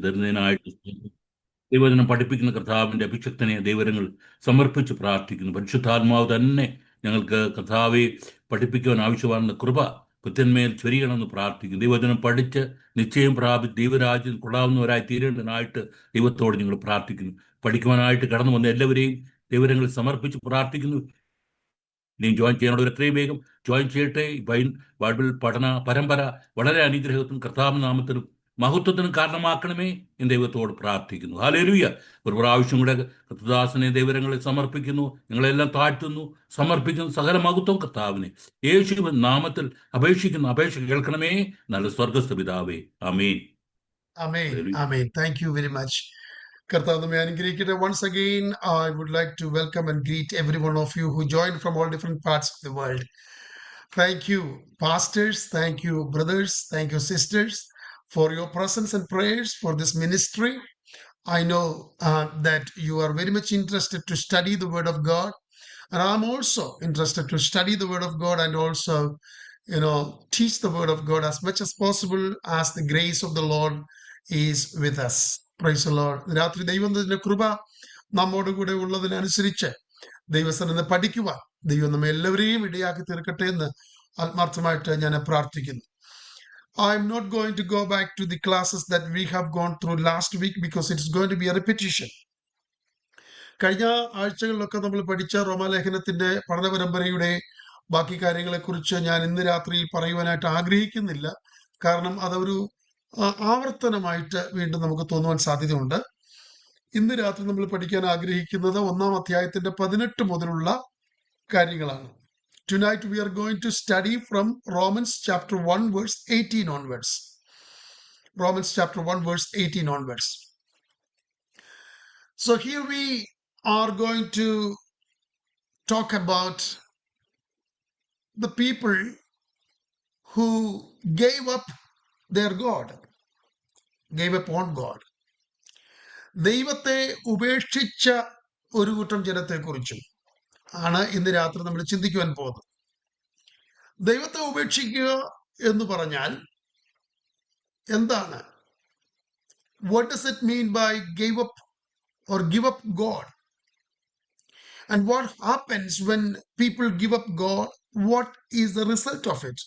തരുന്നതിനായിട്ട് ദൈവവചനം പഠിപ്പിക്കുന്ന കർത്താവിൻ്റെ അഭിഷക്തനെ ദൈവങ്ങൾ സമർപ്പിച്ച് പ്രാർത്ഥിക്കുന്നു. പരിശുദ്ധാത്മാവ് തന്നെ ഞങ്ങൾക്ക് കർത്താവെ പഠിപ്പിക്കുവാൻ ആവശ്യമാണെന്ന കൃപ പുത്തന്മേൽ ചൊരിയണമെന്ന് പ്രാർത്ഥിക്കുന്നു. ദൈവവചനം പഠിച്ച് നിശ്ചയം പ്രാപിച്ച് ദൈവരാജ്യം കൊള്ളാവുന്നവരായി തീരേണ്ടതിനായിട്ട് ദൈവത്തോട് ഞങ്ങൾ പ്രാർത്ഥിക്കുന്നു. പഠിക്കുവാനായിട്ട് കടന്നു വന്ന എല്ലാവരെയും ദൈവങ്ങൾ സമർപ്പിച്ച് പ്രാർത്ഥിക്കുന്നു. ഇനിയും ജോയിൻ ചെയ്യാനുള്ള എത്രയും വേഗം ജോയിൻ ചെയ്യട്ടെ. ബൈബിൾ പഠന പരമ്പര വളരെ അനുഗ്രഹത്തിനും കർത്താവ് നാമത്തിനും മഹത്വത്തിനും കാരണമാക്കണമേ എന്ന് ദൈവത്തോട് പ്രാർത്ഥിക്കുന്നു. ഹല്ലേലൂയ. ഒരു പ്രാവശ്യം കൂടെ കർത്തദാസനെ ദൈവങ്ങളെ സമർപ്പിക്കുന്നു. നിങ്ങളെല്ലാം താഴ്ത്തുന്നു, സമർപ്പിക്കുന്നു. സകല മഹത്വം കർത്താവിനെ യേശുവിൻ നാമത്തിൽ അപേക്ഷിക്കുന്നു. അപേക്ഷ കേൾക്കണമേ നല്ല സ്വർഗസ്ഥ പിതാവേ. ആമേൻ. Amen. Thank you very much. Once again, I would like to welcome and greet every one of you who joined from all different parts of the world. Thank you, pastors. Thank you, brothers. Thank you, sisters, for your presence and prayers for this ministry. I know that you are very much interested to study the Word of God. And I'm also interested to study the Word of God and also, teach the Word of God as much as possible as the grace of the Lord is with us. Praise the Lord. രാത്രി ദൈവത്തിന്റെ കൃപ നമ്മോട് കൂടെ ഉള്ളതിനനുസരിച്ച് ദൈവസ്ഥനെ പഠിക്കുവാൻ ദൈവം നമ്മെ എല്ലാവരെയും ഇടയാക്കി തീർക്കട്ടെ എന്ന് ആത്മാർത്ഥമായിട്ട് ഞാൻ പ്രാർത്ഥിക്കുന്നു. I'm not going to go back to the classes that we have gone through last week because it's going to be a repetition. കഴിഞ്ഞ ആഴ്ചകളിലൊക്കെ നമ്മൾ പഠിച്ച റോമാലേഖനത്തിന്റെ പഠന പരമ്പരയുടെ ബാക്കി കാര്യങ്ങളെക്കുറിച്ച് ഞാൻ ഇന്ന് രാത്രിയിൽ പറയുവാനായിട്ട് ആഗ്രഹിക്കുന്നില്ല. കാരണം അതൊരു ആവർത്തനമായിട്ട് വീണ്ടും നമുക്ക് തോന്നുവാൻ സാധ്യതയുണ്ട്. ഇന്ന് രാത്രി നമ്മൾ പഠിക്കാൻ ആഗ്രഹിക്കുന്നത് 1-ാം അധ്യായത്തിന്റെ 18 മുതലുള്ള കാര്യങ്ങളാണ്. Tonight we are going to study from Romans chapter 1 verse 18 onwards. Romans chapter 1 verse 18 onwards. So here we are going to talk about the people who gave up their God, gave up on God. ദൈവത്തെ ഉപേക്ഷിച്ച ഒരു കൂട്ടം ജനത്തെക്കുറിച്ചും ആണ് ഇന്ന് രാത്രി നമ്മൾ ചിന്തിക്കുവാൻ പോകുന്നത്. ദൈവത്തെ ഉപേക്ഷിക്കുക എന്ന് പറഞ്ഞാൽ എന്താണ്? What does it mean by give up or give up God? And what happens when people give up God? What is the result of it?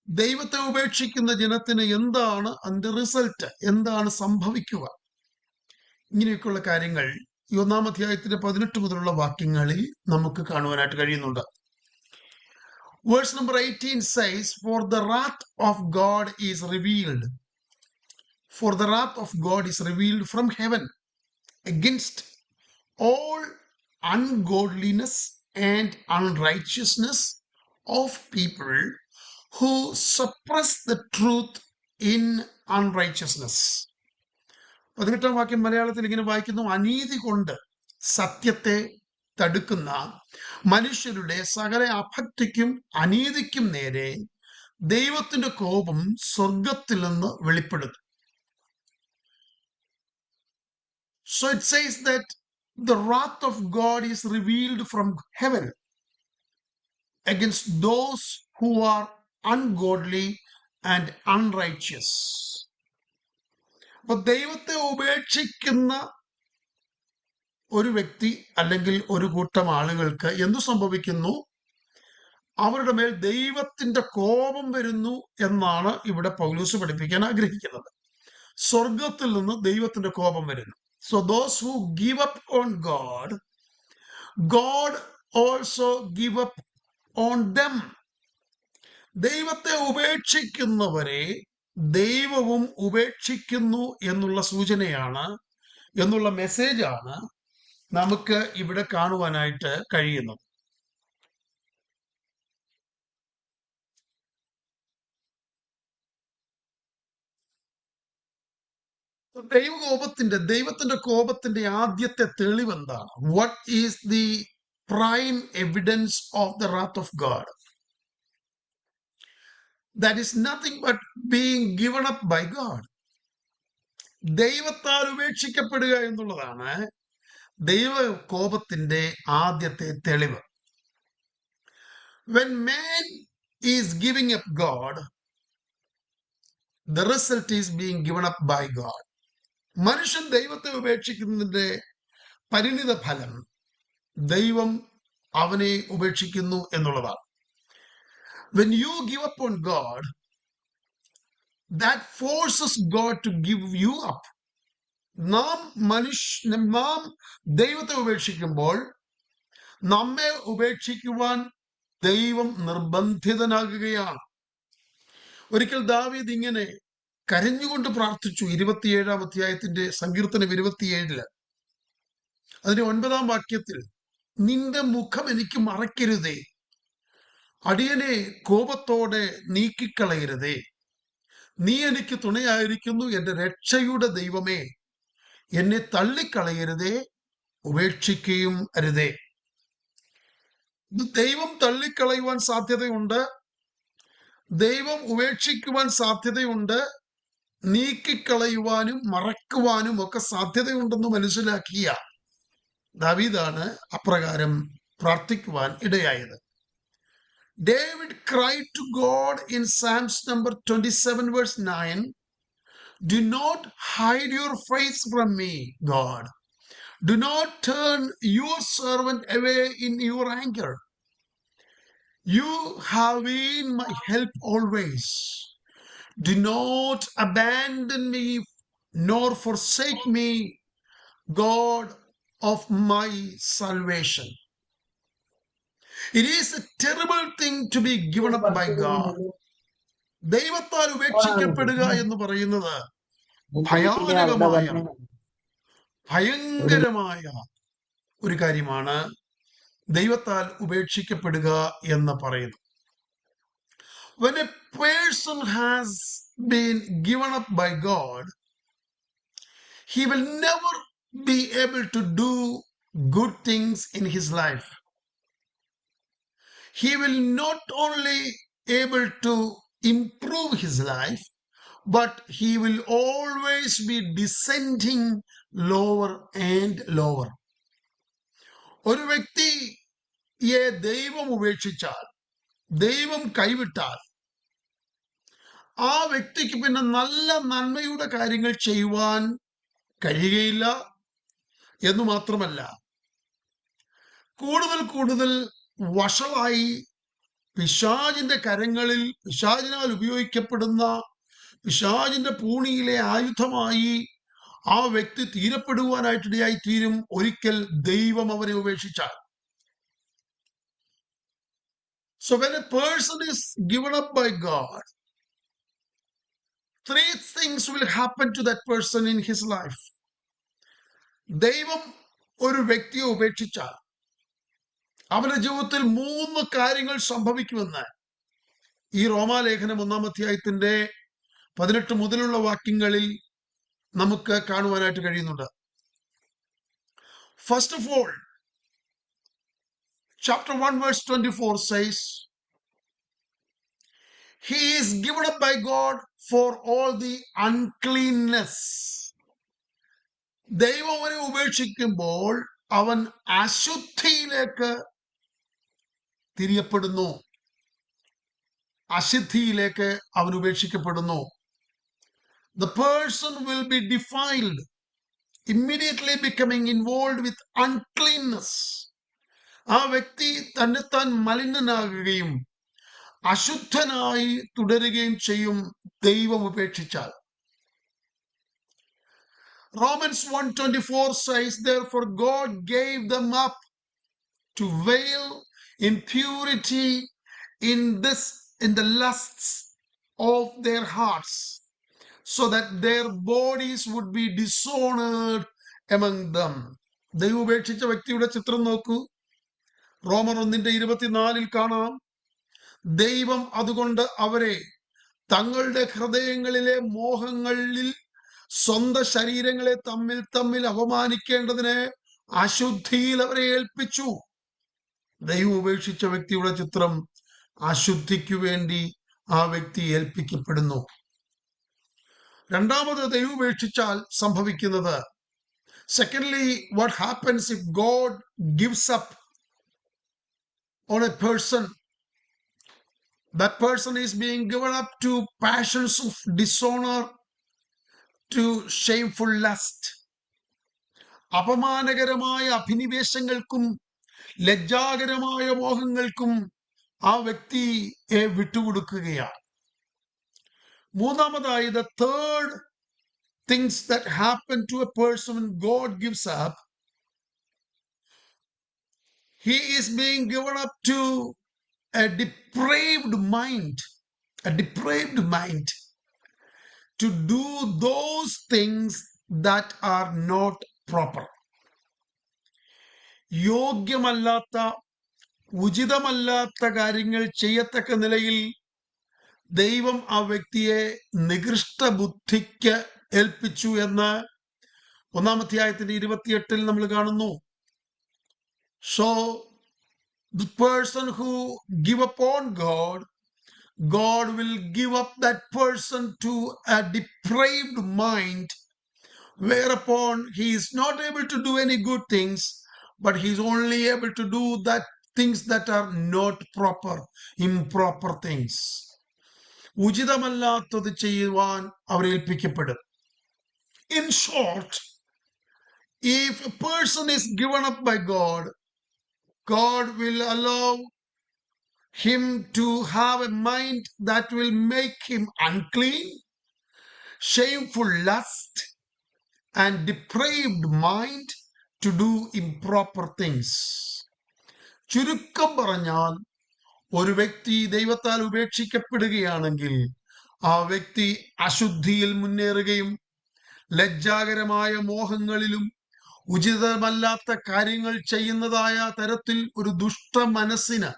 ദൈവത്തെ ഉപേക്ഷിക്കുന്ന ജനത്തിന് എന്താണ് അതിന്റെ റിസൾട്ട്, എന്താണ് സംഭവിക്കുക? ഇങ്ങനെയൊക്കെയുള്ള കാര്യങ്ങൾ 1-ാം അധ്യായത്തിന്റെ 18 മുതലുള്ള വാക്യങ്ങളിൽ നമുക്ക് കാണുവാനായിട്ട് കഴിയുന്നുണ്ട്. Verse number 18 says, For the wrath of God is revealed. For the wrath of God is revealed from heaven against all ungodliness and unrighteousness of people who suppress the truth in unrighteousness. 18-ാം വാക്യം മലയാളത്തിൽ ഇങ്ങനെ വായിക്കുന്നു: അനീതി കൊണ്ട് സത്യത്തെ തടുക്കുന്ന മനുഷ്യരുടെ സകല അഭക്തിക്കും അനീതിക്കും നേരെ ദൈവത്തിന്റെ കോപം സ്വർഗത്തിൽ നിന്ന് വെളിപ്പെടുന്നു. So it says that the wrath of God is revealed from heaven against those who are ungodly and unrighteous. അപ്പൊ ദൈവത്തെ ഉപേക്ഷിക്കുന്ന ഒരു വ്യക്തി അല്ലെങ്കിൽ ഒരു കൂട്ടം ആളുകൾക്ക് എന്തു സംഭവിക്കുന്നു? അവരുടെ മേൽ ദൈവത്തിന്റെ കോപം വരുന്നു എന്നാണ് ഇവിടെ പൗലോസ് പഠിപ്പിക്കാൻ ആഗ്രഹിക്കുന്നത്. സ്വർഗത്തിൽ നിന്ന് ദൈവത്തിന്റെ കോപം വരുന്നു. So those who give up on God, God also give up on them. ദൈവത്തെ ഉപേക്ഷിക്കുന്നവരെ ദൈവവും ഉപേക്ഷിക്കുന്നു എന്നുള്ള സൂചനയാണ്, എന്നുള്ള മെസ്സേജാണ് നമുക്ക് ഇവിടെ കാണുവാനായിട്ട് കഴിയുന്നത്. ദൈവത്തിന്റെ കോപത്തിന്റെ ആദ്യത്തെ തെളിവ് എന്താണ്? What is the prime evidence of the wrath of God? That is nothing but being given up by God. ദൈവത്താൽ ഉപേക്ഷിക്കപ്പെടുക എന്നുള്ളതാണ് ദൈവ കോപത്തിന്റെ ആദ്യത്തെ തെളിവ്. When man is giving up God, the result is being given up by God. മനുഷ്യൻ ദൈവത്തെ ഉപേക്ഷിക്കുന്നതിന്റെ പരിണിത ഫലം ദൈവം അവനെ ഉപേക്ഷിക്കുന്നു എന്നുള്ളതാണ്. When you give up on God, that forces God to give you up. നാം ദൈവത്തെ ഉപേക്ഷിക്കുമ്പോൾ നമ്മെ ഉപേക്ഷിക്കുവാൻ ദൈവം നിർബന്ധിതനാകുകയാണ്. ഒരിക്കൽ ദാവീദ് ഇങ്ങനെ കരഞ്ഞുകൊണ്ട് പ്രാർത്ഥിച്ചു. 27-ാം അധ്യായത്തിന്റെ സങ്കീർത്തനം 27 അതിന്റെ 9-ാം വാക്യത്തിൽ, നിന്റെ മുഖം എനിക്ക് മറയ്ക്കരുതേ, അടിയനെ കോപത്തോടെ നീക്കിക്കളയരുതേ, നീ എനിക്ക് തുണയായിരിക്കുന്നു, എന്റെ രക്ഷയുടെ ദൈവമേ, എന്നെ തള്ളിക്കളയരുതേ, ഉപേക്ഷിക്കുകയും അരുതേ. ദൈവം തള്ളിക്കളയുവാൻ സാധ്യതയുണ്ട്, ദൈവം ഉപേക്ഷിക്കുവാൻ സാധ്യതയുണ്ട്, നീക്കിക്കളയുവാനും മറക്കുവാനും ഒക്കെ സാധ്യതയുണ്ടെന്ന് മനസ്സിലാക്കിയ ദാവീദാണ് അപ്രകാരം പ്രാർത്ഥിക്കുവാൻ ഇടയായത്. David cried to God in Psalms number 27 verse 9, do not hide your face from me, God. Do not turn your servant away in your anger. You have been my help always. Do not abandon me nor forsake me, God of my salvation. It is a terrible thing to be given up by God. ദൈവത്താൽ ഉപേക്ഷിക്കപ്പെടുക എന്ന് പറയുന്നത് ഭയങ്കരമായ ഒരു കാര്യമാണ്. ദൈവത്താൽ ഉപേക്ഷിക്കപ്പെടുക എന്ന് പറയുന്നു. When a person has been given up by God, he will never be able to do good things in his life. He will not only able to improve his life, but he will always be descending lower and lower. ഒരു വ്യക്തിയെ ദൈവം ഉപേക്ഷിച്ചാൽ, ദൈവം കൈവിട്ടാൽ, ആ വ്യക്തിക്ക് പിന്നെ നല്ല നന്മയുടെ കാര്യങ്ങൾ ചെയ്യുവാൻ കഴിയുകയില്ല എന്ന് മാത്രമല്ല, കൂടുതൽ വഷളായി പിശാചിന്റെ കരങ്ങളിൽ, പിശാചിനാൽ ഉപയോഗിക്കപ്പെടുന്ന പിശാചിന്റെ പൂണിയിലെ ആയുധമായി ആ വ്യക്തി തീരപ്പെടുവാനായിട്ടിടയായി തീരും ഒരിക്കൽ ദൈവം അവനെ ഉപേക്ഷിച്ചാൽ. So when a person is given up by God, 3 things will happen to that person in his life. ദൈവം ഒരു വ്യക്തിയെ ഉപേക്ഷിച്ചാൽ അവന്റെ ജീവിതത്തിൽ 3 കാര്യങ്ങൾ സംഭവിക്കുമെന്ന് ഈ റോമാലേഖനം 1-ാം അധ്യായത്തിന്റെ 18 മുതലുള്ള വാക്യങ്ങളിൽ നമുക്ക് കാണുവാനായിട്ട് കഴിയുന്നുണ്ട്. First of all, chapter 1 verse 24 says, he is given up by God for all the uncleanness. ദൈവം അവനെ ഉപേക്ഷിക്കുമ്പോൾ അവൻ അശുദ്ധിയിലേക്ക് തിരിയപ്പെടുന്നു, അശുദ്ധിയിലേക്ക് അവൻ ഉപേക്ഷിക്കപ്പെടുന്നു. The person will be defiled, immediately becoming involved with uncleanness. ആ വ്യക്തി തന്നെത്താൻ മലിനനാകുകയും അശുദ്ധനായി തുടരുകയും ചെയ്യും ദൈവം ഉപേക്ഷിച്ചാൽ. Romans 1:24 says, therefore God gave them up to wail impurity in the lusts of their hearts, so that their bodies would be dishonored among them. ദൈവം ഉപേക്ഷിച്ച വ്യക്തിയുടെ ചിത്രം നോക്കൂ. റോമർ 1:24 കാണാം, ദൈവം അതുകൊണ്ട് അവരെ തങ്ങളുടെ ഹൃദയങ്ങളിലെ മോഹങ്ങളിൽ സ്വന്തം ശരീരങ്ങളെ തമ്മിൽ അപമാനിക്കേണ്ടതിന് അശുദ്ധിയിൽ അവരെ ഏൽപ്പിച്ചു. ദൈവം ഉപേക്ഷിച്ച വ്യക്തിയുടെ ചിത്രം അശുദ്ധിക്കു വേണ്ടി ആ വ്യക്തി ഏൽപ്പിക്കപ്പെടുന്നു. രണ്ടാമത് ദൈവം ഉപേക്ഷിച്ചാൽ സംഭവിക്കുന്നത്, secondly, what happens if God gives up on a person? That person is being given up to passions of dishonor, to shameful lust. അപമാനകരമായ അഭിനിവേശങ്ങൾക്കും ലജ്ജാകരമായ മോഹങ്ങൾക്കും ആ വ്യക്തിയെ വിട്ടുകൊടുക്കുകയാണ്. മൂന്നാമതായി, the third things that happen to a person when God gives up, he is being given up to a depraved mind, to do those things that are not proper. യോഗ്യമല്ലാത്ത ഉചിതമല്ലാത്ത കാര്യങ്ങൾ ചെയ്യത്തക്ക നിലയിൽ ദൈവം ആ വ്യക്തിയെ നികൃഷ്ട ബുദ്ധിക്ക് ഏൽപ്പിച്ചു എന്ന് 1-ാം അധ്യായത്തിന്റെ 28 നമ്മൾ കാണുന്നു. So the person who give up on God will give up that person to a depraved mind, whereupon he is not able to do any good things, but he is only able to do that things that are not proper, improper things. ഉചിതമല്ലാത്തത് ചെയ്യുവാൻ അവർ ഏൽപ്പിക്കപ്പെടും. In short, if a person is given up by God, God will allow him to have a mind that will make him unclean, shameful lust, and depraved mind to do improper things. ചുരുക്കം പറഞ്ഞാൽ, ഒരു വ്യക്തി ദൈവത്താൽ ഉപേക്ഷിക്കപ്പെടുകയാണെങ്കിൽ ആ വ്യക്തി അശുദ്ധിയിൽ മുന്നേറുകയും ലജ്ജാകരമായ മോഹങ്ങളിലും ഉചിതമല്ലാത്ത കാര്യങ്ങൾ ചെയ്യുന്നതായ തരത്തിൽ ഒരു ദുഷ്ട മനസ്സിന്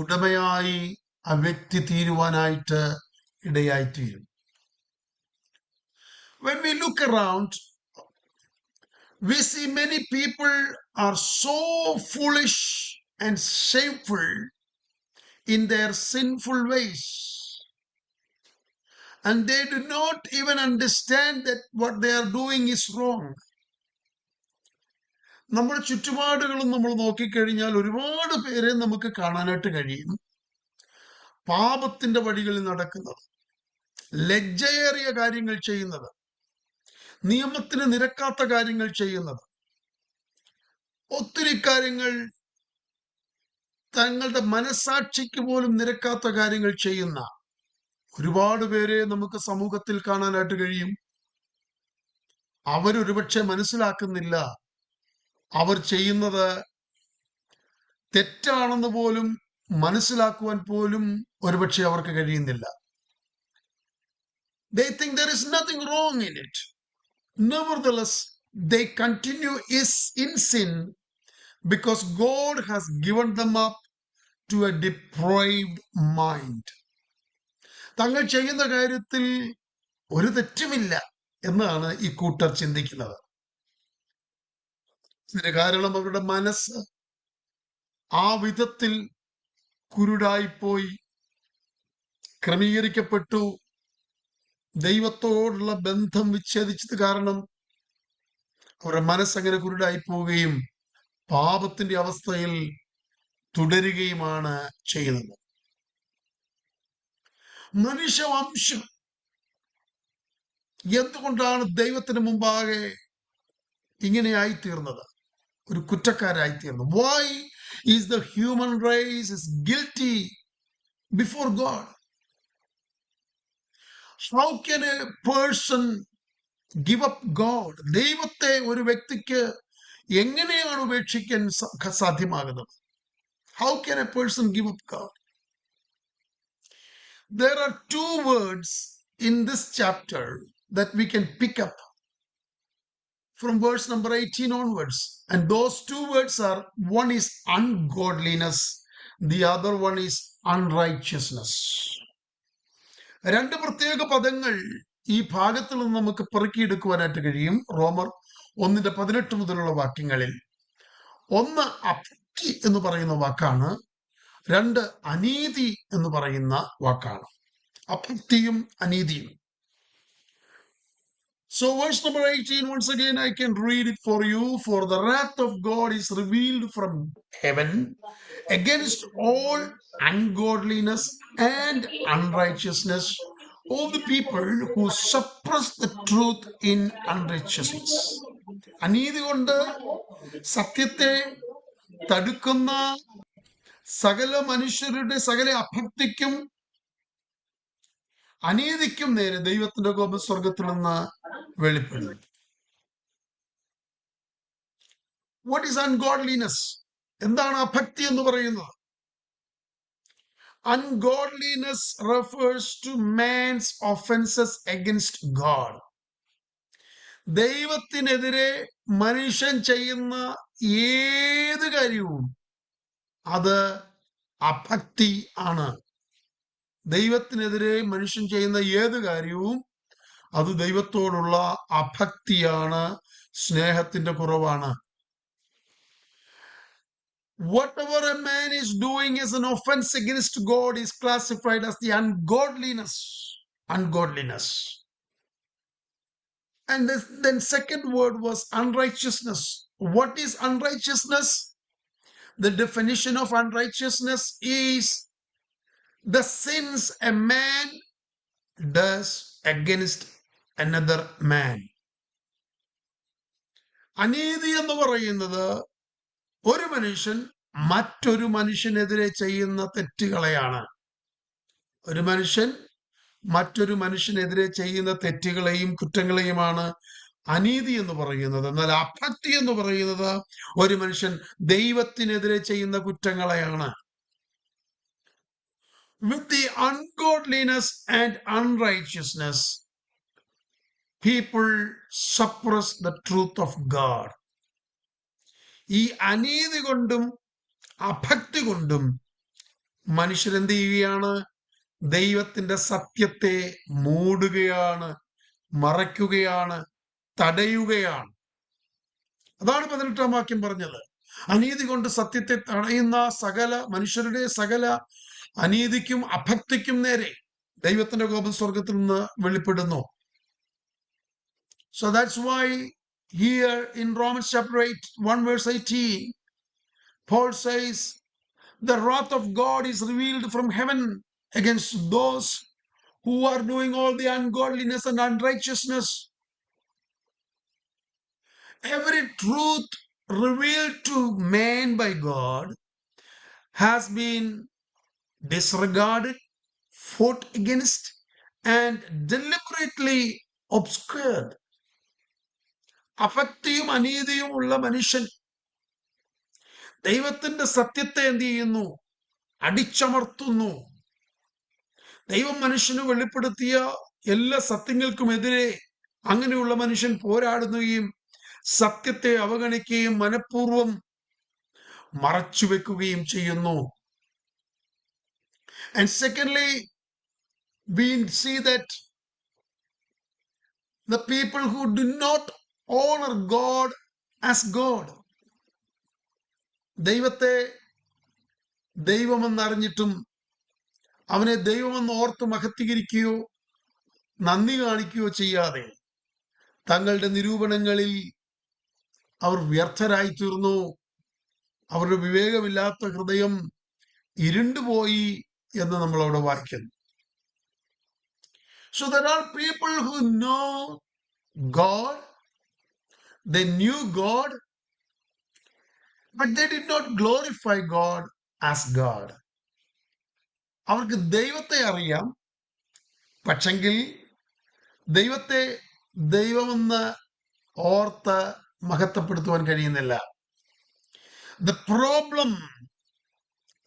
ഉടമയായി ആ വ്യക്തി തീരുവാനായിട്ട് ഇടയായിത്തീരും. When we look around, we see many people are so foolish and shameful in their sinful ways, and they do not even understand that what they are doing is wrong. നമ്മുടെ ചുറ്റുപാടുകളും നമ്മൾ നോക്കിക്കഴിഞ്ഞാൽ ഒരുപാട് പേരെ നമുക്ക് കാണാനായിട്ട് കഴിയും പാപത്തിന്റെ വഴികളിൽ നടക്കുന്നത്, ലജ്ജയേറിയ കാര്യങ്ങൾ ചെയ്യുന്നത്, നിയമത്തിന് നിരക്കാത്ത കാര്യങ്ങൾ ചെയ്യുന്നത്, ഒത്തിരി കാര്യങ്ങൾ തങ്ങളുടെ മനസാക്ഷിക്ക് പോലും നിരക്കാത്ത കാര്യങ്ങൾ ചെയ്യുന്ന ഒരുപാട് പേരെ നമുക്ക് സമൂഹത്തിൽ കാണാനായിട്ട് കഴിയും. അവരൊരുപക്ഷെ മനസ്സിലാക്കുന്നില്ല അവർ ചെയ്യുന്നത് തെറ്റാണെന്ന് പോലും മനസ്സിലാക്കുവാൻ പോലും ഒരുപക്ഷെ അവർക്ക് കഴിയുന്നില്ല. They think there is nothing wrong in it. Nevertheless, they continue in sin because God has given them up to a depraved mind. തങ്ങൾ ചെയ്യുന്ന കാര്യത്തിൽ ഒരു തെറ്റുമില്ല എന്നാണ് ഈ കൂട്ടർ ചിന്തിക്കുന്നത്. ഇതിന് കാരണം അവരുടെ മനസ്സ് ആ വിധത്തിൽ കുരുടായിപ്പോയി, ക്രമീകരിക്കപ്പെട്ടു. ദൈവത്തോടുള്ള ബന്ധം വിച്ഛേദിച്ചത് കാരണം അവരുടെ മനസ്സങ്ങനെ കുരുടായി പോവുകയും പാപത്തിന്റെ അവസ്ഥയിൽ തുടരുകയുമാണ് ചെയ്യുന്നത്. മനുഷ്യവംശം എന്തുകൊണ്ടാണ് ദൈവത്തിന് മുമ്പാകെ ഇങ്ങനെയായി തീർന്നത്, ഒരു കുറ്റക്കാരായി തീർന്നത്? Why is the human race is guilty before God? How can a person give up God? ദൈവത്തെ ഒരു വ്യക്തിക്ക് എങ്ങനെയാണ് ഉപേക്ഷിക്കാൻ സാധ്യമാകുന്നത്? How can a person give up God? There are two words in this chapter that we can pick up from verse number 18 onwards, and those two words are, one is ungodliness, the other one is unrighteousness. രണ്ട് പ്രത്യേക പദങ്ങൾ ഈ ഭാഗത്തിൽ നിന്ന് നമുക്ക് പെറുക്കിയെടുക്കുവാനായിട്ട് കഴിയും. റോമർ 1:18 മുതലുള്ള വാക്യങ്ങളിൽ ഒന്ന് അഭക്തി എന്ന് പറയുന്ന വാക്കാണ്, രണ്ട് അനീതി എന്ന് പറയുന്ന വാക്കാണ്. അഭക്തിയും അനീതിയും. So verse number 18, once again I can read it for you. For the wrath of God is revealed from heaven against all ungodliness and unrighteousness all the people who suppress the truth in unrighteousness. അനീതി കൊണ്ട് സത്യത്തെ തടുക്കുന്ന സകല മനുഷ്യരുടെ സകല അഭക്തിക്കും അനീതിക്കും നേരെ ദൈവത്തിന്റെ കോപം സ്വർഗത്തിൽ നിന്ന് വെളിപ്പെടുന്നു. What is ungodliness? എന്താണ് അഭക്തി എന്ന് പറയുന്നത്? Ungodliness refers to man's offenses against God. ദൈവത്തിനെതിരെ മനുഷ്യൻ ചെയ്യുന്ന ഏത് കാര്യവും അത് അഭക്തി ആണ്. ദൈവത്തിനെതിരെ മനുഷ്യൻ ചെയ്യുന്ന ഏത് കാര്യവും അത് ദൈവത്തോടുള്ള അഭക്തിയാണ്, സ്നേഹത്തിന്റെ കുറവാണ്. Whatever a man is doing as an offense against God is classified as the ungodliness. And then second word was unrighteousness. What is unrighteousness? The definition of unrighteousness is the sins a man does against another man. അനീതി എന്ന് പറയുന്നത് ഒരു മനുഷ്യൻ മറ്റൊരു മനുഷ്യനെതിരെ ചെയ്യുന്ന തെറ്റുകളെയാണ്. ഒരു മനുഷ്യൻ മറ്റൊരു മനുഷ്യനെതിരെ ചെയ്യുന്ന തെറ്റുകളെയും കുറ്റങ്ങളെയുമാണ് അനീതി എന്ന് പറയുന്നത്. എന്നാൽ അഭക്തി എന്ന് പറയുന്നത് ഒരു മനുഷ്യൻ ദൈവത്തിനെതിരെ ചെയ്യുന്ന കുറ്റങ്ങളെയാണ്. With the ungodliness and unrighteousness, people suppress the truth of God. ഈ അനീതി കൊണ്ടും അഭക്തി കൊണ്ടും മനുഷ്യരെന്ത് ചെയ്യുകയാണ്? ദൈവത്തിന്റെ സത്യത്തെ മൂടുകയാണ്, മറയ്ക്കുകയാണ്, തടയുകയാണ്. അതാണ് 18-ാം വാക്യം പറഞ്ഞത്. അനീതി കൊണ്ട് സത്യത്തെ തടയുന്ന സകല മനുഷ്യരുടെ സകല അനീതിക്കും അഭക്തിക്കും നേരെ ദൈവത്തിന്റെ കോപം സ്വർഗത്തിൽ നിന്ന് വെളിപ്പെടുന്നു. So that's why here in Romans chapter 8, 1 verse 18, Paul says, the wrath of God is revealed from heaven against those who are doing all the ungodliness and unrighteousness. Every truth revealed to man by God has been disregarded, fought against, and deliberately obscured. അഭക്തിയും അനീതിയും ഉള്ള മനുഷ്യൻ ദൈവത്തിന്റെ സത്യത്തെ എന്ത് ചെയ്യുന്നു? അടിച്ചമർത്തുന്നു. ദൈവം മനുഷ്യന് വെളിപ്പെടുത്തിയ എല്ലാ സത്യങ്ങൾക്കുമെതിരെ അങ്ങനെയുള്ള മനുഷ്യൻ പോരാടുകയും സത്യത്തെ അവഗണിക്കുകയും മനഃപൂർവം മറച്ചുവെക്കുകയും ചെയ്യുന്നു. And secondly, we see that the people who do not honor God as God, ദൈവത്തെ ദൈവമെന്നറിഞ്ഞിട്ടും അവനെ ദൈവമെന്ന് ഓർത്ത് മഹത്വീകരിക്കുകയോ നന്ദി കാണിക്കുകയോ ചെയ്യാതെ തങ്ങളുടെ നിരൂപണങ്ങളിൽ അവർ വ്യർത്ഥരായി തീർന്നു. അവരുടെ വിവേകമില്ലാത്ത ഹൃദയം ഇരുണ്ടുപോയി എന്ന് നമ്മൾ അവിടെ വായിക്കുന്നു. So there are people who know God, they knew God, but they did not glorify God as God. അവർക്ക് ദൈവത്തെ അറിയാം, പക്ഷെങ്കിൽ ദൈവത്തെ ദൈവമെന്ന് ഓർത്ത് മഹത്വപ്പെടുത്തുവാൻ കഴിയുന്നില്ല. The problem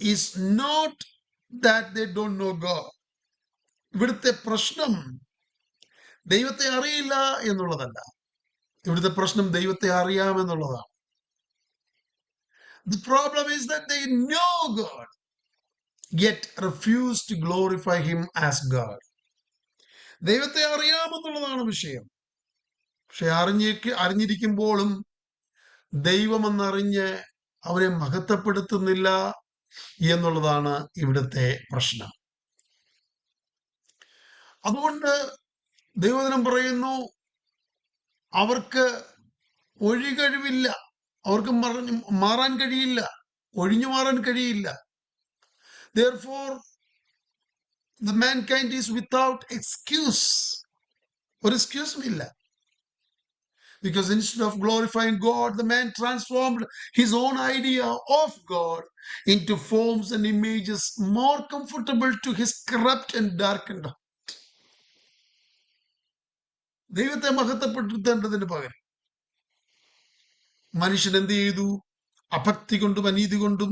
is not that they don't know God. ഇവിടുത്തെ പ്രശ്നം ദൈവത്തെ അറിയില്ല എന്നുള്ളതല്ല. ഇവിടുത്തെ പ്രശ്നം ദൈവത്തെ അറിയാമെന്നുള്ളതാണ്. The problem is that they know God, yet refuse to glorify Him as God. ദൈവത്തെ അറിയാമെന്നുള്ളതാണ് വിഷയം. പക്ഷെ അറിഞ്ഞിരിക്കുമ്പോഴും ദൈവമെന്നറിഞ്ഞ് അവരെ മഹത്വപ്പെടുത്തുന്നില്ല എന്നുള്ളതാണ് ഇവിടുത്തെ പ്രശ്നം. അതുകൊണ്ട് ദൈവവചനം പറയുന്നു, അവർക്ക് ഒഴികഴിവില്ല, അവർക്ക് മാറാൻ കഴിയില്ല, ഒഴിഞ്ഞു മാറാൻ കഴിയില്ല. Therefore, the mankind is without excuse. ഒരു എക്സ്ക്യൂസും ഇല്ല. Because instead of glorifying God, the man transformed his own idea of God into forms and images more comfortable to his corrupt and darkened heart. ദൈവത്തെ മഹത്വപ്പെടുത്തേണ്ടതിന് പകരം മനുഷ്യൻ എന്ത് ചെയ്തു? അഭക്തി കൊണ്ടും അനീതി കൊണ്ടും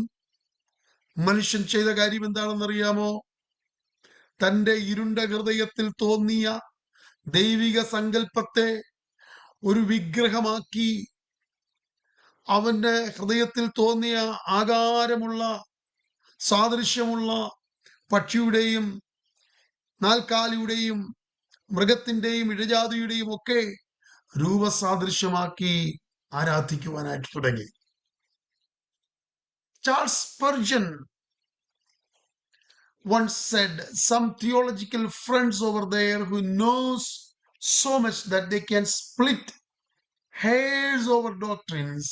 മനുഷ്യൻ ചെയ്ത കാര്യം എന്താണെന്നറിയാമോ? തന്റെ ഇരുണ്ട ഹൃദയത്തിൽ തോന്നിയ ദൈവിക സങ്കല്പത്തെ ഒരു വിഗ്രഹമാക്കി, അവന്റെ ഹൃദയത്തിൽ തോന്നിയ ആകാരമുള്ള സാദൃശ്യമുള്ള പക്ഷിയുടെയും നാൽക്കാലിയുടെയും മൃഗത്തിന്റെയും ഇഴജാതിയുടെയും ഒക്കെ രൂപസാദൃശ്യമാക്കി ആരാധിക്കുവാനായിട്ട് തുടങ്ങി. Charles Spurgeon once said, some theological friends over there who knows so much that they can split hairs over doctrines.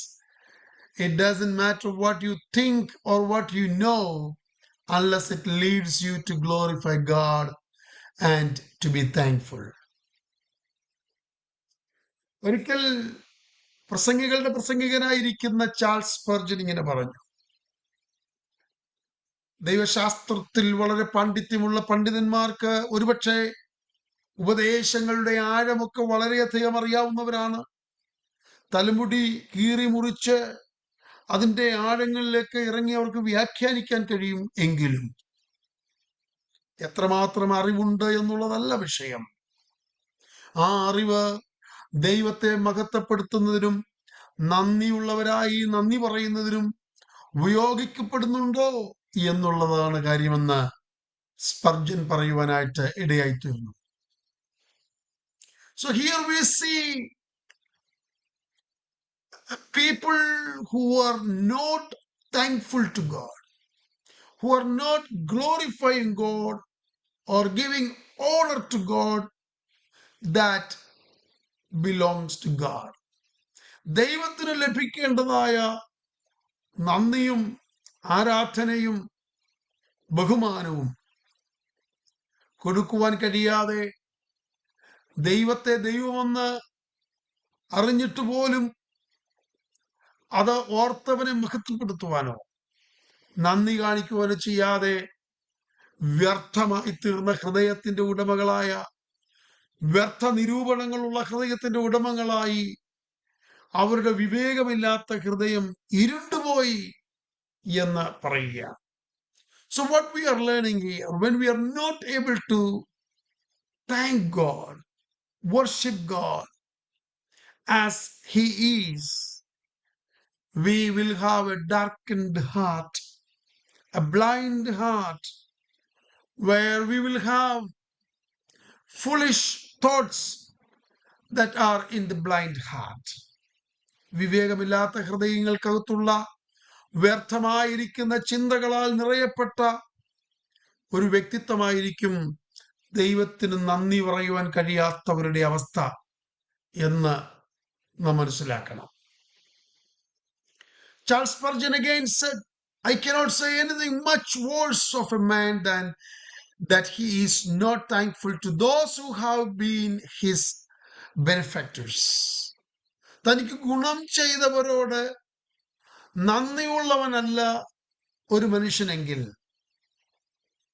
It doesn't matter what you think or what you know, unless it leads you to glorify God and to be thankful. ഒരിക്കൽ പ്രസംഗികളുടെ പ്രസംഗികനായിരിക്കുന്ന Charles Spurgeon ഇങ്ങനെ പറഞ്ഞു, ദൈവശാസ്ത്രത്തിൽ വളരെ പാണ്ഡിത്യമുള്ള പണ്ഡിതന്മാർക്ക് ഒരുപക്ഷെ ഉപദേശങ്ങളുടെ ആഴമൊക്കെ വളരെയധികം അറിയാവുന്നവരാണ്. തലമുടി കീറി മുറിച്ച് അതിന്റെ ആഴങ്ങളിലേക്ക് ഇറങ്ങി അവർക്ക് വ്യാഖ്യാനിക്കാൻ കഴിയും. എങ്കിലും എത്രമാത്രം അറിവുണ്ട് എന്നുള്ളതല്ല വിഷയം. ആ അറിവ് ദൈവത്തെ മഹത്വപ്പെടുത്തുന്നതിനും നന്ദിയുള്ളവരായി നന്ദി പറയുന്നതിനും ഉപയോഗിക്കപ്പെടുന്നുണ്ടോ എന്നുള്ളതാണ് കാര്യമെന്ന് Spurgeon പറയുവാനായിട്ട് ഇടയായിത്തീർന്നു. So here we see people who are not thankful to God, who are not glorifying God or giving honor to God that belongs to God. ദൈവത്തിന് ലഭിക്കേണ്ടതായ നന്ദിയും ആരാധനയും ബഹുമാനവും കൊടുക്കുവാൻ കഴിയാതെ, ദൈവത്തെ ദൈവമെന്ന് അറിഞ്ഞിട്ട് പോലും അത് ഓർത്തവനെ മഹത്വപ്പെടുത്തുവാനോ നന്ദി കാണിക്കുവാനോ ചെയ്യാതെ വ്യർത്ഥമായി തീർന്ന ഹൃദയത്തിന്റെ ഉടമകളായ, വ്യർത്ഥ നിരൂപണങ്ങളുള്ള ഹൃദയത്തിന്റെ ഉടമകളായി അവരുടെ വിവേകമില്ലാത്ത ഹൃദയം ഇരുണ്ടുപോയി എന്ന് പറയുക. So what we are learning here, when we are not able to thank God, worship God as He is, we will have a darkened heart, a blind heart, where we will have foolish thoughts that are in the blind heart. വിവേകമില്ലാത്ത ഹൃദയങ്ങൾക്കകത്തുള്ള വ്യർത്ഥമായിരിക്കുന്ന ചിന്തകളാൽ നിറയപ്പെട്ട ഒരു വ്യക്തിത്വമായിരിക്കും ദൈവത്തിന് നന്ദി പറയുവാൻ കഴിയാത്തവരുടെ അവസ്ഥ എന്ന് നാം മനസ്സിലാക്കണം. Charles Spurgeon again said, I cannot say anything much worse of a man than that he is not thankful to those who have been his benefactors. തനിക്ക് ഗുണം ചെയ്തവരോട് നന്ദിയുള്ളവനല്ല ഒരു മനുഷ്യനെങ്കിൽ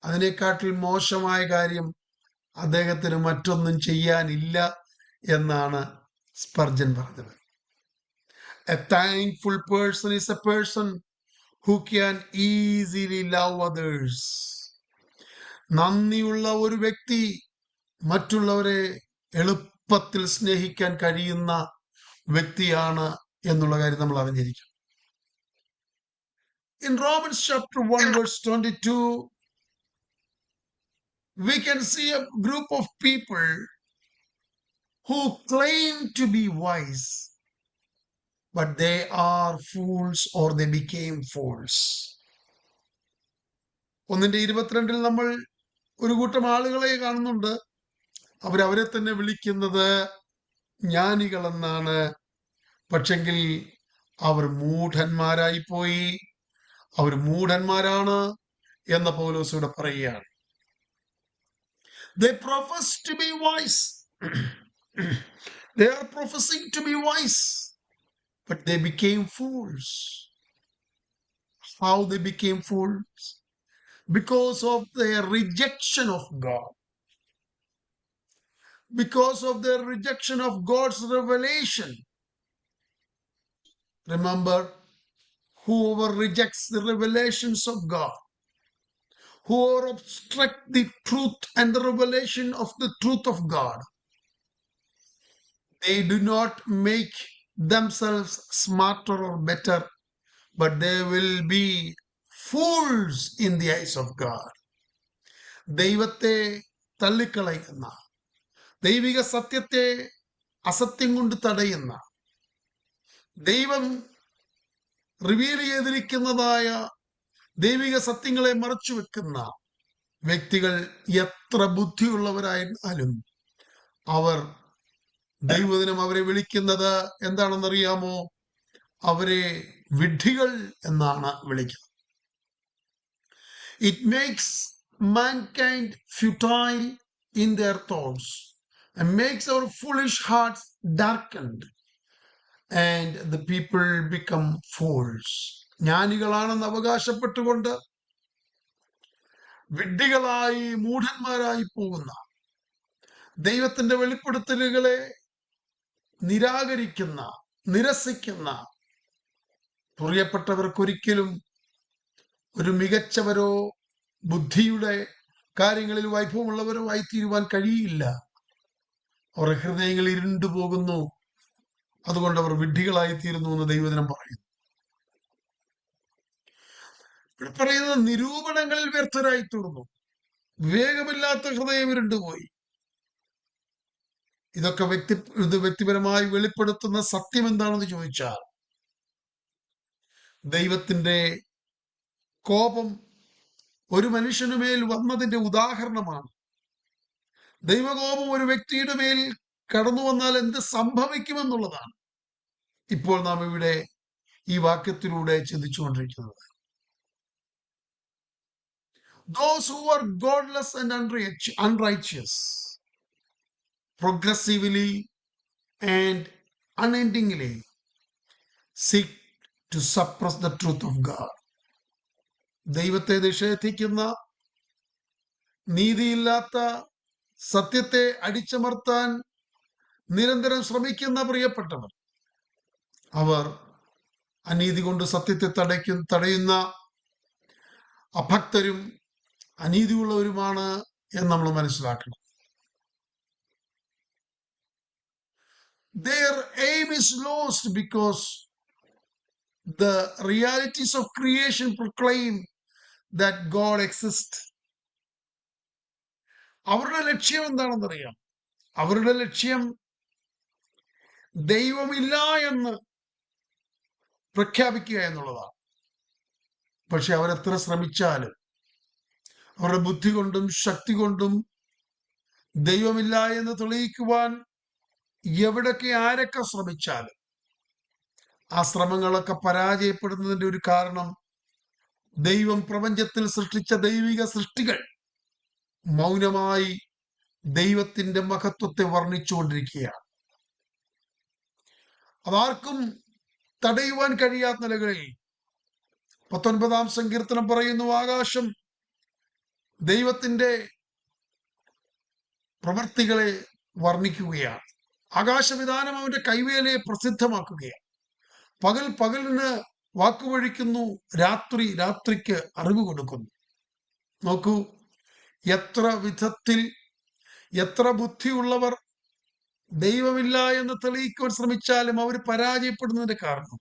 അതിനേക്കാട്ടിൽ മോശമായ കാര്യം അദ്ദേഹത്തിന് മറ്റൊന്നും ചെയ്യാനില്ല എന്നാണ് സ്പർജൻ പറഞ്ഞത്. A thankful person is a person who can easily love others. നന്ദിയുള്ള ഒരു വ്യക്തി മറ്റുള്ളവരെ എളുപ്പത്തിൽ സ്നേഹിക്കാൻ കഴിയുന്ന വ്യക്തിയാണ് എന്നുള്ള കാര്യം നമ്മൾ അറിഞ്ഞിരിക്കണം. In Romans chapter 1 verse 22, we can see a group of people who claim to be wise, but they are fools or they became fools. 1:22 നമ്മൾ ഒരു കൂട്ടം ആളുകളെ കാണുന്നുണ്ട്. അവരെ തന്നെ വിളിക്കുന്നത് ജ്ഞാനികളെന്നാണ്. പക്ഷെങ്കിൽ അവർ മൂഢന്മാരായി പോയി, അവർ മൂഢന്മാരാണ് എന്ന് പൗലോസ് ഇവിടെ പറയുകയാണ്. They profess to be wise. They are professing to be wise, but they became fools. How they became fools? Because of their rejection of God. Because of their rejection of God's revelation. Remember, whoever rejects the revelations of God, whoever obstruct the truth and the revelation of the truth of God, they do not make themselves smarter or better, but they will be fools in the eyes of God. ദൈവത്തെ തള്ളിക്കളയുന്ന, ദൈവിക സത്യത്തെ അസത്യം കൊണ്ട് തടയുന്ന, ദൈവം reveal ചെയ്തിരിക്കുന്നതായ ദൈവിക സത്യങ്ങളെ മറച്ചു വെക്കുന്ന വ്യക്തികൾ എത്ര ബുദ്ധിയുള്ളവരായിരുന്നാലും അവർ ദൈവദിനം അവരെ വിളിക്കുന്നത് എന്താണെന്നറിയാമോ? അവരെ വിഡ്ഢികൾ എന്നാണ് വിളിക്കുന്നത്. It makes mankind futile in their thoughts and makes our foolish hearts darkened, and the people become fools. ജ്ഞാനികളാണെന്ന് അവകാശപ്പെട്ടുകൊണ്ട് വിഡ്ഢികളായി മൂഢന്മാരായി പോകുന്ന, ദൈവത്തിന്റെ വെളിപ്പെടുത്തലുകളെ നിരാകരിക്കുന്ന, നിരസിക്കുന്ന പ്രിയപ്പെട്ടവർക്കൊരിക്കലും ഒരു മികച്ചവരോ ബുദ്ധിയുടെ കാര്യങ്ങളിൽ വൈഭവമുള്ളവരോ ആയി തീരുവാൻ കഴിയില്ല. അവരുടെ ഹൃദയങ്ങൾ ഇരുണ്ടു പോകുന്നു, അതുകൊണ്ട് അവർ വിഡ്ഢികളായി തീരുന്നു എന്ന് ദൈവവചനം പറയുന്നു. ഇവിടെ പറയുന്നത് നിരൂപണങ്ങളിൽ വ്യർത്ഥരായി തീർന്നു, വിവേകമില്ലാത്ത ഹൃദയം ഇരുണ്ടുപോയി. ഇതൊക്കെ വ്യക്തിപരമായി വെളിപ്പെടുത്തുന്ന സത്യം എന്താണെന്ന് ചോദിച്ചാൽ, ദൈവത്തിന്റെ കോപം ഒരു മനുഷ്യനുമേൽ വന്നതിന്റെ ഉദാഹരണമാണ്. ദൈവകോപം ഒരു വ്യക്തിയുടെ മേൽ കടന്നു വന്നാൽ എന്ത് സംഭവിക്കുമെന്നുള്ളതാണ് ഇപ്പോൾ നാം ഇവിടെ ഈ വാക്യത്തിലൂടെ ചിന്തിച്ചുകൊണ്ടിരിക്കുന്നത്. Those who are godless and unrighteous, progressively and unendingly seek to suppress the truth of God. ദൈവത്തെ നിഷേധിക്കുന്ന, നീതിയില്ലാത്ത സത്യത്തെ അടിച്ചമർത്താൻ നിരന്തരം ശ്രമിക്കുന്ന പ്രിയപ്പെട്ടവർ, അവർ അനീതി കൊണ്ട് സത്യത്തെ തടയുന്ന അഭക്തരും അനീതിയുള്ളവരുമാണ് എന്ന് നമ്മൾ മനസ്സിലാക്കണം. Their aim is lost because the realities of creation proclaim that God exists. അവരുടെ ലക്ഷ്യം എന്താണെന്നറിയാം? അവരുടെ ലക്ഷ്യം ദൈവമില്ല എന്ന് പ്രഖ്യാപിക്കുക എന്നുള്ളതാണ്. പക്ഷെ അവരെത്ര ശ്രമിച്ചാലും, അവരുടെ ബുദ്ധി കൊണ്ടും ശക്തി കൊണ്ടും ദൈവമില്ല എന്ന് തെളിയിക്കുവാൻ എവിടൊക്കെ ആരൊക്കെ ശ്രമിച്ചാലും ആ ശ്രമങ്ങളൊക്കെ പരാജയപ്പെടുന്നതിന്റെ ഒരു കാരണം, ദൈവം പ്രപഞ്ചത്തിൽ സൃഷ്ടിച്ച ദൈവിക സൃഷ്ടികൾ മൗനമായി ദൈവത്തിന്റെ മഹത്വത്തെ വർണ്ണിച്ചുകൊണ്ടിരിക്കുകയാണ്. അതാർക്കും തടയുവാൻ കഴിയാത്ത നിലകളിൽ 19-ാം സങ്കീർത്തനം പറയുന്നു, ആകാശം ദൈവത്തിന്റെ പ്രവൃത്തികളെ വർണ്ണിക്കുകയാണ്. ആകാശവിധാനം അവന്റെ കൈവേലയെ പ്രസിദ്ധമാക്കുകയാണ്. പകൽ പകലിന് വാക്കുവഴിക്കുന്നു, രാത്രി രാത്രിക്ക് അറിവ് കൊടുക്കുന്നു. നോക്കൂ, എത്ര വിധത്തിൽ എത്ര ബുദ്ധിയുള്ളവർ ദൈവമില്ല എന്ന് തെളിയിക്കുവാൻ ശ്രമിച്ചാലും അവർ പരാജയപ്പെടുന്നതിന്റെ കാരണം,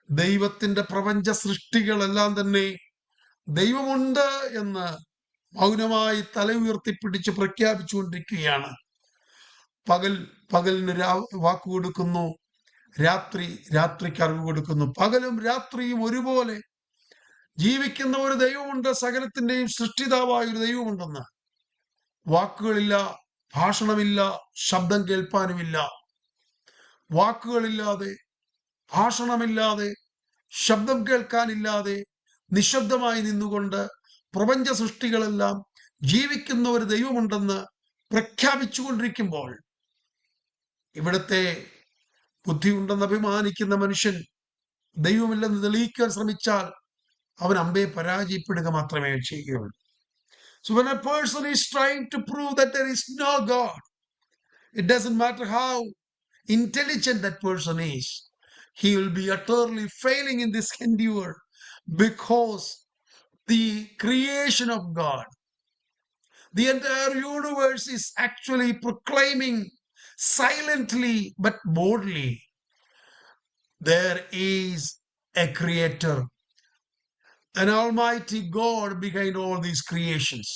ദൈവത്തിന്റെ പ്രപഞ്ച സൃഷ്ടികളെല്ലാം തന്നെ ദൈവമുണ്ട് എന്ന് മൗനമായി തല ഉയർത്തിപ്പിടിച്ച് പ്രഖ്യാപിച്ചുകൊണ്ടിരിക്കുകയാണ്. പകൽ പകലിന് വാക്കു കൊടുക്കുന്നു, രാത്രി രാത്രിക്ക് അറിവ് കൊടുക്കുന്നു. പകലും രാത്രിയും ഒരുപോലെ ജീവിക്കുന്ന ഒരു ദൈവമുണ്ട്, സകലത്തിന്റെയും സൃഷ്ടിതാവായ ഒരു ദൈവമുണ്ടെന്ന്. വാക്കുകളില്ല, ഭാഷണമില്ല, ശബ്ദം കേൾപ്പാനുമില്ല. വാക്കുകളില്ലാതെ, ഭാഷണമില്ലാതെ, ശബ്ദം കേൾക്കാനില്ലാതെ നിശബ്ദമായി നിന്നുകൊണ്ട് പ്രപഞ്ച സൃഷ്ടികളെല്ലാം ജീവിക്കുന്ന ഒരു ദൈവമുണ്ടെന്ന് പ്രഖ്യാപിച്ചുകൊണ്ടിരിക്കുമ്പോൾ ഇവിടുത്തെ ബുദ്ധിയുണ്ടെന്ന് അഭിമാനിക്കുന്ന മനുഷ്യൻ ദൈവമില്ലെന്ന് തെളിയിക്കാൻ ശ്രമിച്ചാൽ അവൻ അമ്പേ പരാജയപ്പെടുക മാത്രമേ ചെയ്യുകയുള്ളൂ. So when a person is trying to prove that there is no God, it doesn't matter how intelligent that person is, he will be utterly failing in this endeavor, because the creation of God, the entire universe, is actually proclaiming silently but boldly, there is a creator, an almighty God behind all these creations.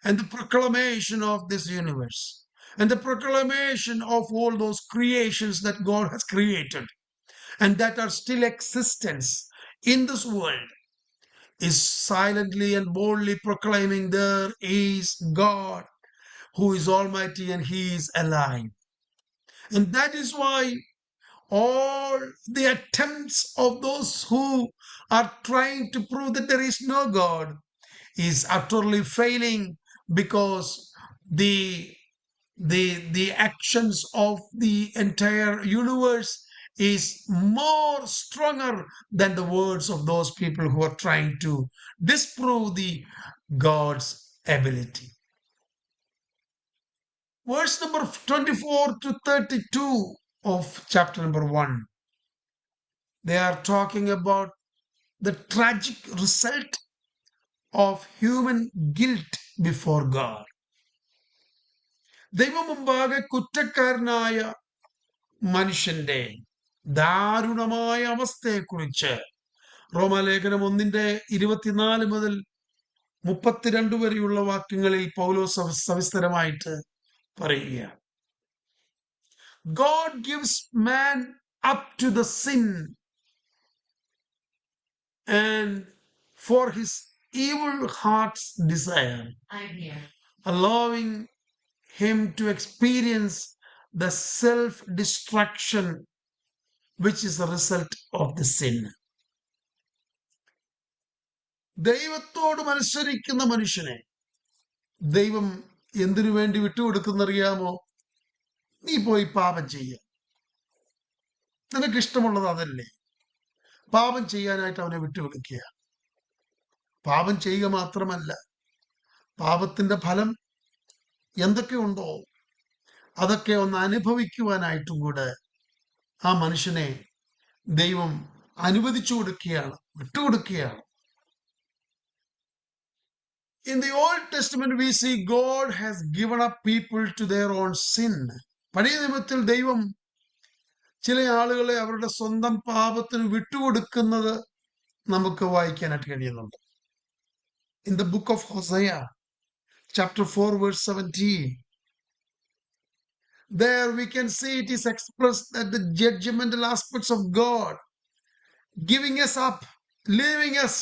And the proclamation of this universe, and the proclamation of all those creations that God has created and that are still existence in this world, is silently and boldly proclaiming there is God who is almighty and he is alive. And that is why all the attempts of those who are trying to prove that there is no God is utterly failing, because the actions of the entire universe is more stronger than the words of those people who are trying to disprove the God's ability. Verse number 24 to 32 of chapter number 1, they are talking about the tragic result of human guilt before God. ദൈവം മുമ്പാകെ കുറ്റക്കാരനായ മനുഷ്യന്റെ ദാരുണമായ അവസ്ഥയെക്കുറിച്ച് റോമാലേഖനം 1:24 മുതൽ 32 വരെയുള്ള വാക്യങ്ങളിൽ പൗലോസ് സവിസ്തരമായിട്ട് പറയുക. God gives man up to the sin and for his evil heart's desire, allowing him to experience the self-destruction which is the result of the sin. ദൈവത്തോട് മത്സരിക്കുന്ന മനുഷ്യനെ ദൈവം എന്തിനു വേണ്ടി വിട്ടുകൊടുക്കുന്നറിയാമോ? നീ പോയി പാപം ചെയ്യുക, നിനക്കിഷ്ടമുള്ളത് അതല്ലേ. പാപം ചെയ്യാനായിട്ട് അവനെ വിട്ടുകൊടുക്കുക. പാപം ചെയ്യുക മാത്രമല്ല, പാപത്തിന്റെ ഫലം എന്തൊക്കെയുണ്ടോ അതൊക്കെ ഒന്ന് അനുഭവിക്കുവാനായിട്ടും കൂടെ ആ മനുഷ്യനെ ദൈവം അനുവദിച്ചു കൊടുക്കുകയാണ്, വിട്ടുകൊടുക്കുകയാണ്. In the Old Testament we see God has given up people to their own sin. പഴയ നിയമത്തിൽ ദൈവം ചില ആളുകളെ അവരുടെ സ്വന്തം പാപത്തിന് വിട്ടുകൊടുക്കുന്നത് നമുക്ക് വായിക്കാനായിട്ട് കഴിയുന്നുണ്ട്. In the book of Hosea, chapter 4, verse 17, there we can see it is expressed that the judgmental aspects of God giving us up, leaving us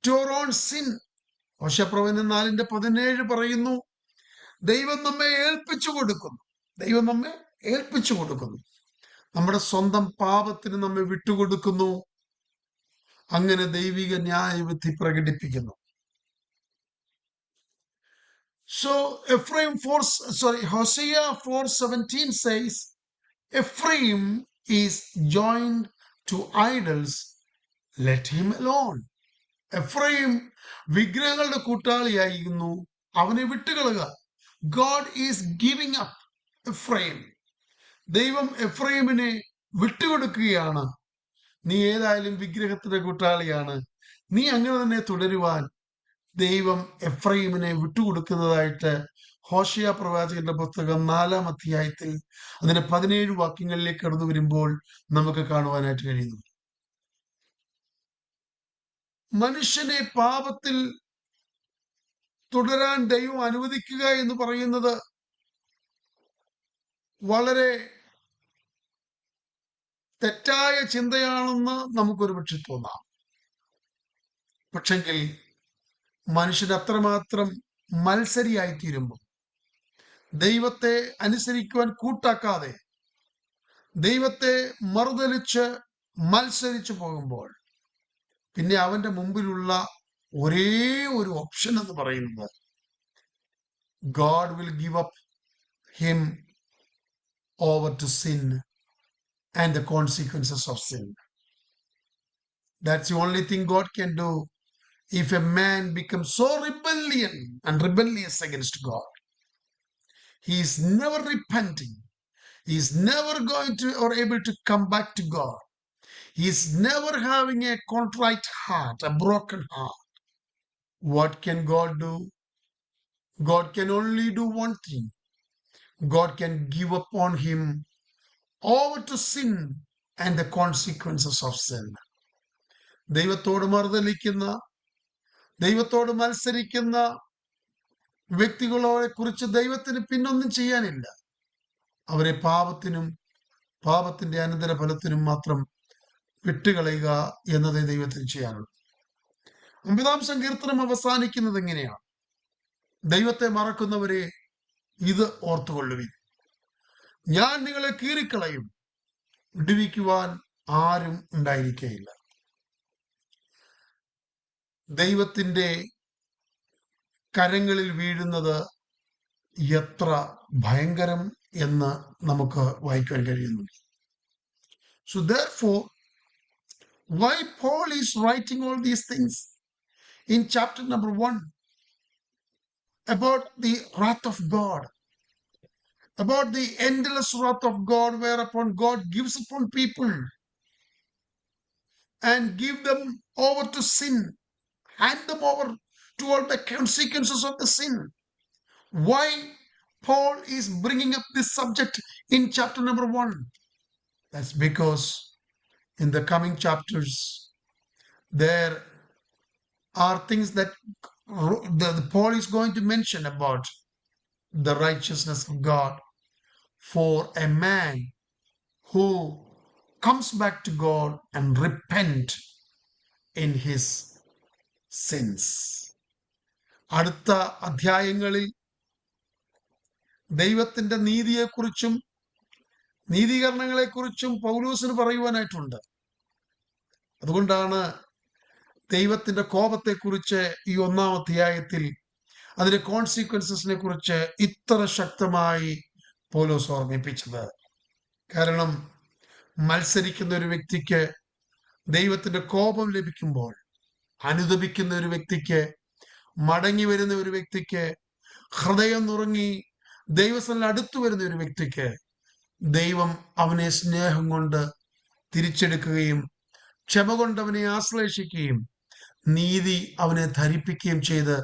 to our own sin. ഹോശേപ്രവചനം 4:17 പറയുന്നു, ദൈവം നമ്മെ ഏൽപ്പിച്ചു കൊടുക്കുന്നു, ദൈവം നമ്മെ ഏൽപ്പിച്ചു കൊടുക്കുന്നു, നമ്മുടെ സ്വന്തം പാപത്തിന് നമ്മെ വിട്ടുകൊടുക്കുന്നു. അങ്ങനെ ദൈവിക ന്യായവിധി പ്രകടിപ്പിക്കുന്നു. So Hosea 4:17 says, Ephraim is joined to idols, let him alone. Ephraim വിഗ്രഹങ്ങളുടെ കൂട്ടാളിയായിരുന്നു, അവനെ വിട്ടുകളയുക. God is giving up Ephraim. ദൈവം എഫ്രൈമിനെ വിട്ടുകൊടുക്കുകയാണ്. നീ ഏതായാലും വിഗ്രഹത്തിന്റെ കൂട്ടാളിയാണ്, നീ അങ്ങനെ തന്നെ തുടരുവാൻ ദൈവം എഫ്രൈമിനെ വിട്ടുകൊടുക്കുന്നതായിട്ട് ഹോശേയ പ്രവാചകന്റെ പുസ്തകം 4-ാം അധ്യായത്തിൽ അതിന്റെ 17 വാക്യങ്ങളിലേക്ക് കടന്നു വരുമ്പോൾ നമുക്ക് കാണുവാനായിട്ട് കഴിയുന്നു. മനുഷ്യനെ പാപത്തിൽ തുടരാൻ ദൈവം അനുവദിക്കുക എന്ന് പറയുന്നത് വളരെ തെറ്റായ ചിന്തയാണെന്ന് നമുക്കൊരു പക്ഷെ തോന്നാം. പക്ഷെങ്കിൽ മനുഷ്യൻ അത്രമാത്രം മത്സരിയായിത്തീരുമ്പോൾ, ദൈവത്തെ അനുസരിക്കുവാൻ കൂട്ടാക്കാതെ ദൈവത്തെ മറുതലിച്ച് മത്സരിച്ചു പോകുമ്പോൾ, പിന്നെ അവന്റെ മുമ്പിലുള്ള ഒരേ ഒരു ഓപ്ഷൻ എന്ന് പറയുന്നത് God will give up him over to sin and the consequences of sin. That's the only thing God can do. If a man becomes so rebellious against God, he is never repenting. He is never going to or able to come back to God. He is never having a contrite heart, a broken heart. What can God do? God can only do one thing. God can give upon him over to sin and the consequences of sin. ദൈവത്തോട് മറുതലിക്കുന്ന, ദൈവത്തോട് മത്സരിക്കുന്ന വ്യക്തികളെ കുറിച്ച് ദൈവത്തിന് പിന്നൊന്നും ചെയ്യാനില്ല. അവരെ പാപത്തിനും പാപത്തിന്റെ അനന്തരഫലത്തിനും മാത്രം വിട്ടുകളയുക എന്നതേ ദൈവത്തിന് ചെയ്യാനുള്ളൂ. 9-ാം സങ്കീർത്തനം അവസാനിക്കുന്നത് എങ്ങനെയാണ്? ദൈവത്തെ മറക്കുന്നവരെ ഇത് ഓർത്തുകൊള്ളുവിൻ, ഞാൻ നിങ്ങളെ കീറിക്കളയും, വിടുവിക്കുവാൻ ആരും ഉണ്ടായിരിക്കുകയില്ല. ദൈവത്തിന്റെ കരങ്ങളിൽ വീഴുന്നത് എത്ര ഭയങ്കരം എന്ന് നമുക്ക് വായിക്കാൻ കഴിയുന്നു. So therefore, why Paul is writing all these things in chapter number 1 about the wrath of God, about the endless wrath of God, whereupon God gives upon people and give them over to sin, hand them over to all the consequences of the sin. Why Paul is bringing up this subject in chapter number 1? That's because in the coming chapters there are things that Paul is going to mention about the righteousness of God for a man who comes back to God and repent in his sins. അടുത്ത അധ്യായങ്ങളിൽ ദൈവത്തിന്റെ നീതിയെക്കുറിച്ചും നീതീകരണങ്ങളെക്കുറിച്ചും പൗലോസിന് പറയുവാനായിട്ടുണ്ട്. അതുകൊണ്ടാണ് ദൈവത്തിന്റെ കോപത്തെക്കുറിച്ച് ഈ 1-ാം അധ്യായത്തിൽ അതിന്റെ കോൺസിക്വൻസസിനെ കുറിച്ച് ഇത്ര ശക്തമായി പൗലോസ് ഓർമ്മിപ്പിച്ചത്. കാരണം മത്സരിക്കുന്ന ഒരു വ്യക്തിക്ക് ദൈവത്തിന്റെ കോപം ലഭിക്കുമ്പോൾ, അനുതപിക്കുന്ന ഒരു വ്യക്തിക്ക്, മടങ്ങി വരുന്ന ഒരു വ്യക്തിക്ക്, ഹൃദയം നുറുങ്ങി ദൈവസ്ഥലിൽ അടുത്തു വരുന്ന ഒരു വ്യക്തിക്ക് ദൈവം അവനെ സ്നേഹം കൊണ്ട് തിരിച്ചെടുക്കുകയും ക്ഷമ കൊണ്ട് അവനെ ആശ്ലേഷിക്കുകയും നീതി അവനെ ധരിപ്പിക്കുകയും ചെയ്ത്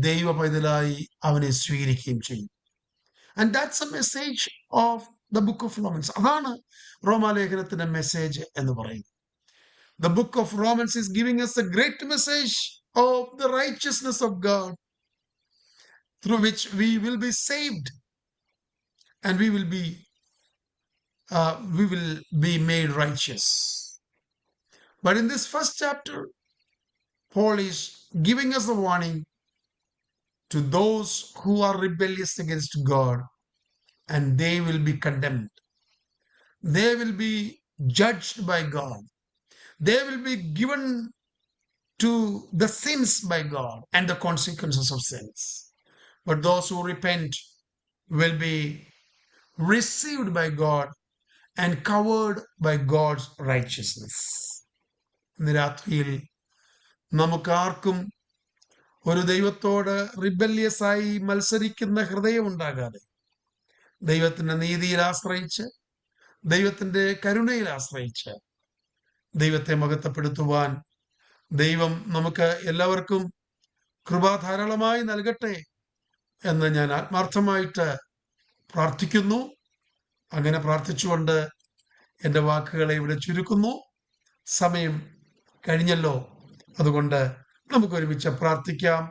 ദൈവ പൈതലായി അവനെ സ്വീകരിക്കുകയും ചെയ്യും. And that's a message of the book of Romans. അതാണ് റോമാലേഖനത്തിന്റെ മെസ്സേജ് എന്ന് പറയുന്നത്. The book of Romans is giving us a great message of the righteousness of God, through which we will be saved and we will be made righteous. But in this first chapter, Paul is giving us a warning to those who are rebellious against God, and they will be condemned. They will be judged by God. They will be given to the sins by God and the consequences of sins. But those who repent will be received by God and covered by God's righteousness. ഇന്ന് രാത്രിയിൽ നമുക്കാർക്കും ഒരു ദൈവത്തോട് rebellious ആയി മത്സരിക്കുന്ന ഹൃദയം ഉണ്ടാകാതെ ദൈവത്തിന്റെ നീതിയിൽ ആശ്രയിച്ച്, ദൈവത്തിന്റെ കരുണയിൽ ആശ്രയിച്ച് ദൈവത്തെ മഹത്വപ്പെടുത്തുവാൻ ദൈവം നമുക്ക് എല്ലാവർക്കും കൃപ ധാരാളമായി നൽകട്ടെ എന്ന് ഞാൻ ആത്മാർത്ഥമായിട്ട് പ്രാർത്ഥിക്കുന്നു. അങ്ങനെ പ്രാർത്ഥിച്ചുകൊണ്ട് എൻ്റെ വാക്കുകളെ ഇവിടെ ചുരുക്കുന്നു. സമയം കഴിഞ്ഞല്ലോ. അതുകൊണ്ട് നമുക്കൊരുമിച്ച് പ്രാർത്ഥിക്കാം.